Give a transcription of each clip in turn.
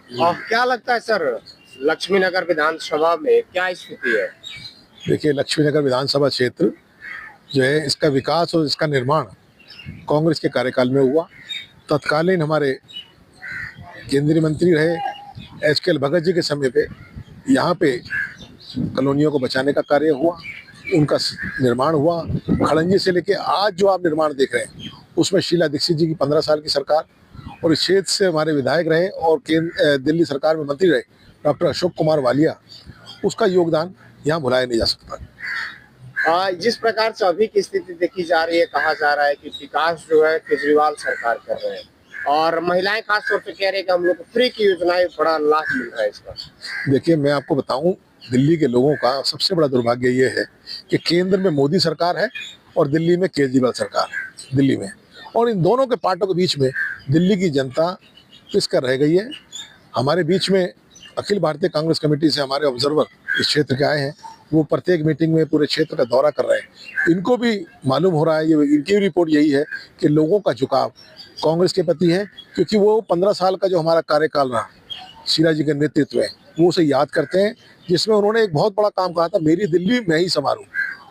और क्या लगता है सर, लक्ष्मीनगर विधानसभा में क्या स्थिति है? देखिए, लक्ष्मीनगर विधानसभा क्षेत्र जो है, इसका विकास और इसका निर्माण कांग्रेस के कार्यकाल में हुआ। तत्कालीन हमारे केंद्रीय मंत्री रहे एच.के.एल. भगत जी के समय पे यहाँ पे कॉलोनियों को बचाने का कार्य हुआ, उनका निर्माण हुआ। खड़ंजी से लेके आज जो आप निर्माण देख रहे हैं, उसमें शीला दीक्षित जी की 15 साल की सरकार, और इस क्षेत्र से हमारे विधायक रहे और दिल्ली सरकार में मंत्री रहे डॉक्टर अशोक कुमार वालिया, उसका योगदान यहाँ भुलाया नहीं जा सकता। जिस प्रकार से अभी की स्थिति देखी जा रही है, कहा जा रहा है कि विकास जो है केजरीवाल सरकार कर रहे हैं, और महिलाएं खास तौर पे कह रही है कि हम लोग को फ्री की योजनाएं बड़ा लाभ मिल रहा है इसका। देखिए, मैं आपको बताऊं, दिल्ली के लोगों का सबसे बड़ा दुर्भाग्य ये है कि केंद्र में मोदी सरकार है और दिल्ली में केजरीवाल सरकार है दिल्ली में, और इन दोनों के पार्टों के बीच में दिल्ली की जनता पिस कर रह गई है। हमारे बीच में अखिल भारतीय कांग्रेस कमेटी से हमारे ऑब्जर्वर इस क्षेत्र के आए हैं, वो प्रत्येक मीटिंग में पूरे क्षेत्र का दौरा कर रहे हैं। इनको भी मालूम हो रहा है, ये इनकी रिपोर्ट यही है कि लोगों का झुकाव कांग्रेस के प्रति है, क्योंकि वो 15 साल का जो हमारा कार्यकाल रहा शीला जी के नेतृत्व में, वो उसे याद करते हैं, जिसमें उन्होंने एक बहुत बड़ा काम कहा था, मेरी दिल्ली मैं ही संभालूं।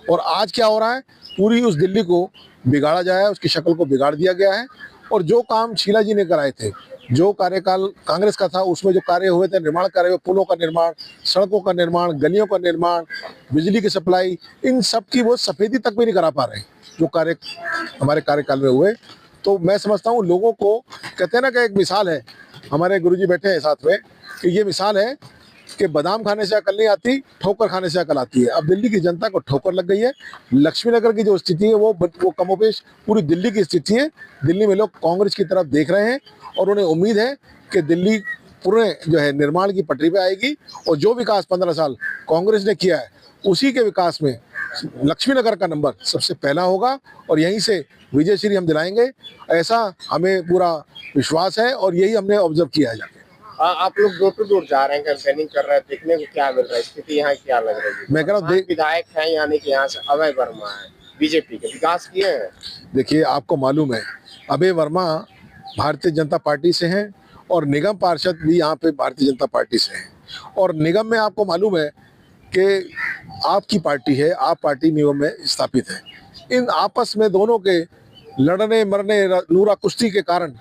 और आज क्या हो रहा है, पूरी उस दिल्ली को बिगाड़ा जाए, उसकी शक्ल को बिगाड़ दिया गया है। और जो काम शीला जी ने कराए थे, जो कार्यकाल कांग्रेस का था, उसमें जो कार्य हुए थे, निर्माण कार्य हुए, पुलों का निर्माण, सड़कों का निर्माण, गलियों का निर्माण, बिजली की सप्लाई, इन सब की वो सफेदी तक भी नहीं करा पा रहे जो कार्य हमारे कार्यकाल में हुए। तो मैं समझता हूँ, लोगों को कहते हैं ना कि एक मिसाल है, हमारे गुरुजी बैठे हैं साथ में, कि ये मिसाल है कि बादाम खाने से अकल नहीं आती, ठोकर खाने से अकल आती है। अब दिल्ली की जनता को ठोकर लग गई है। लक्ष्मीनगर की जो स्थिति है वो कमोपेश पूरी दिल्ली की स्थिति है। दिल्ली में लोग कांग्रेस की तरफ देख रहे हैं और उन्हें उम्मीद है कि दिल्ली पूरे जो है निर्माण की पटरी पे आएगी, और जो विकास 15 साल कांग्रेस ने किया है, उसी के विकास में लक्ष्मीनगर का नंबर सबसे पहला होगा, और यहीं से विजय श्री हम दिलाएंगे, ऐसा हमें पूरा विश्वास है, और यही हमने ऑब्जर्व किया है जाके। आप लोग डोर टू डोर जा रहे हैं, कैंपेनिंग कर रहे हैं, देखने को क्या मिल रहा है, स्थिति यहाँ क्या लग रही है? मैं कह रहा हूँ, विधायक हैं यानी कि यहाँ से अभय वर्मा है, बीजेपी के विकास किए हैं। देखिए, आपको मालूम है, अभय वर्मा भारतीय जनता पार्टी से हैं, और निगम पार्षद भी यहाँ पे भारतीय जनता पार्टी से हैं, और निगम में आपको मालूम है कि आपकी पार्टी है, आप पार्टी निगम में स्थापित है। इन आपस में दोनों के लड़ने मरने नूरा कुश्ती के कारण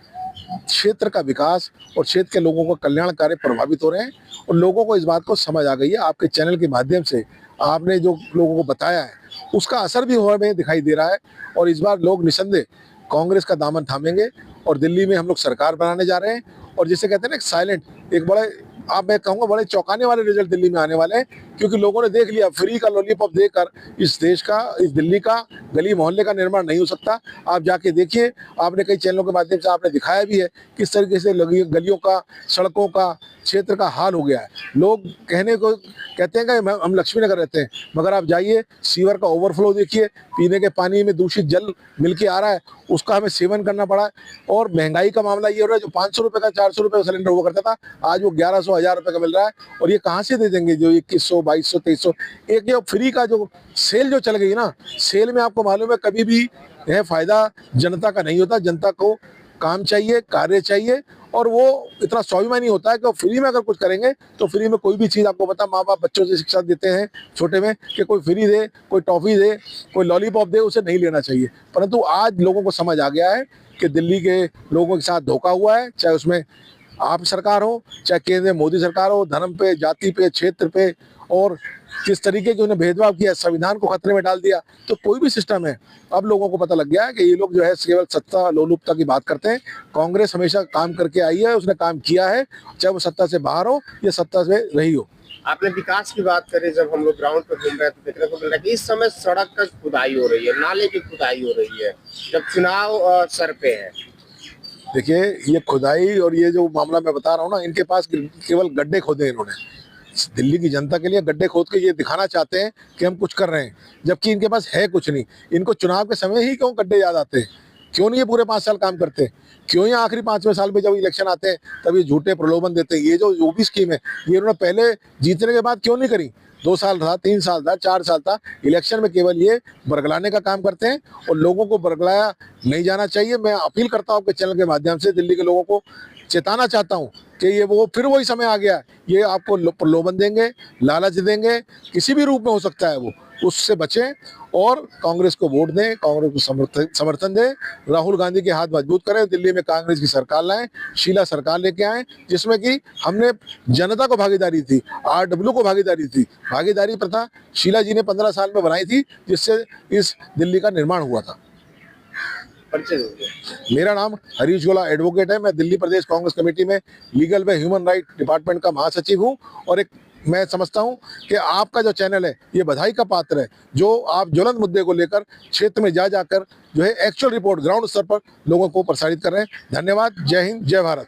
क्षेत्र का विकास और क्षेत्र के लोगों का कल्याण कार्य प्रभावित हो रहे हैं, और लोगों को इस बात को समझ आ गई है। आपके चैनल के माध्यम से आपने जो लोगों को बताया है, उसका असर भी हमें दिखाई दे रहा है, और इस बार लोग निसंदेह कांग्रेस का दामन थामेंगे, और दिल्ली में हम लोग सरकार बनाने जा रहे हैं। और जिसे कहते हैं ना, साइलेंट, एक बड़े, आप मैं कहूँगा बड़े चौंकाने वाले रिजल्ट दिल्ली में आने वाले हैं, क्योंकि लोगों ने देख लिया, फ्री का लॉलीपॉप देकर इस देश का, इस दिल्ली का गली मोहल्ले का निर्माण नहीं हो सकता। आप जाके देखिए, आपने कई चैनलों के माध्यम से आपने दिखाया भी है किस तरीके से गलियों का, सड़कों का, क्षेत्र का हाल हो गया है। लोग कहने को कहते हैं कि हम लक्ष्मीनगर रहते हैं, मगर आप जाइए, सीवर का ओवरफ्लो देखिए, पीने के पानी में दूषित जल मिल के आ रहा है, उसका हमें सेवन करना पड़ा है। और महंगाई का मामला ये हो रहा है, जो 500 रुपये का 400 रुपये का सिलेंडर हुआ करता था, आज वो 1100 1000 रुपये का मिल रहा है। और ये कहाँ से दे देंगे जो 2100 2200 2300? एक ये फ्री का जो सेल जो चल गई ना, सेल में आपको मालूम है कभी भी यह फायदा जनता का नहीं होता। जनता को काम चाहिए, कार्य चाहिए, और वो इतना स्वाभिमानी होता है कि फ्री में अगर कुछ करेंगे तो फ्री में कोई भी चीज़, आपको पता, माँ बाप बच्चों से शिक्षा देते हैं छोटे में कि कोई फ्री दे, कोई टॉफ़ी दे, कोई लॉलीपॉप दे, उसे नहीं लेना चाहिए। परंतु आज लोगों को समझ आ गया है कि दिल्ली के लोगों के साथ धोखा हुआ है, चाहे उसमें आप सरकार हो, चाहे केंद्र में मोदी सरकार हो, धर्म पे, जाति पे, क्षेत्र पे, और किस तरीके के उन्हें भेदभाव किया, संविधान को खतरे में डाल दिया। तो कोई भी सिस्टम है, अब लोगों को पता लग गया है कि ये लोग जो है केवल सत्ता लोलुपता की बात करते हैं। कांग्रेस हमेशा काम करके आई है, उसने काम किया है, चाहे वो सत्ता से बाहर हो या सत्ता से रही हो। आपने विकास की बात करी, जब हम लोग ग्राउंड पर घूम रहे हैं तो देखने को मिल रहा है कि इस समय सड़क का खुदाई हो रही है, नाले की खुदाई हो रही है, जब चुनाव सर पे है। देखिए, ये खुदाई और ये जो मामला मैं बता रहा हूँ ना, इनके पास केवल गड्ढे खोदे इन्होंने। दिल्ली की जनता के लिए गड्ढे खोद के ये दिखाना चाहते हैं कि हम कुछ कर रहे हैं, जबकि इनके पास है कुछ नहीं। इनको चुनाव के समय ही क्यों गड्ढे याद आते हैं? क्यों नहीं ये पूरे 5 साल काम करते? क्यों ही आखिरी 5वें साल में जब इलेक्शन आते हैं तब ये झूठे प्रलोभन देते हैं? ये जो भी स्कीम है, ये उन्होंने पहले जीतने के बाद क्यों नहीं करी? 2 साल था, 3 साल था, 4 साल था, इलेक्शन में केवल ये बरगलाने का काम करते हैं, और लोगों को बरगलाया नहीं जाना चाहिए। मैं अपील करता हूँ आपके चैनल के माध्यम से दिल्ली के लोगों को चेताना चाहता हूं कि ये वो फिर वही समय आ गया, ये आपको प्रलोभन देंगे, लालच देंगे, किसी भी रूप में हो सकता है वो, उससे बचें और कांग्रेस को वोट दें, कांग्रेस को समर्थन दें, राहुल गांधी के हाथ मजबूत करें, दिल्ली में कांग्रेस की सरकार लाएं, शीला सरकार लेके आए, जिसमें कि हमने जनता को भागीदारी थी, आरडब्ल्यू को भागीदारी थी, भागीदारी प्रथा शीला जी ने 15 साल में बनाई थी, जिससे इस दिल्ली का निर्माण हुआ था। परिचय दीजिए। मेरा नाम हरीश गोला एडवोकेट है। मैं दिल्ली प्रदेश कांग्रेस कमेटी में लीगल व ह्यूमन राइट डिपार्टमेंट का महासचिव हूं और एक मैं समझता हूं कि आपका जो चैनल है ये बधाई का पात्र है, जो आप ज्वलंत मुद्दे को लेकर क्षेत्र में जा जाकर जो है एक्चुअल रिपोर्ट ग्राउंड स्तर पर लोगों को प्रसारित कर रहे हैं। धन्यवाद। जय हिंद, जय भारत।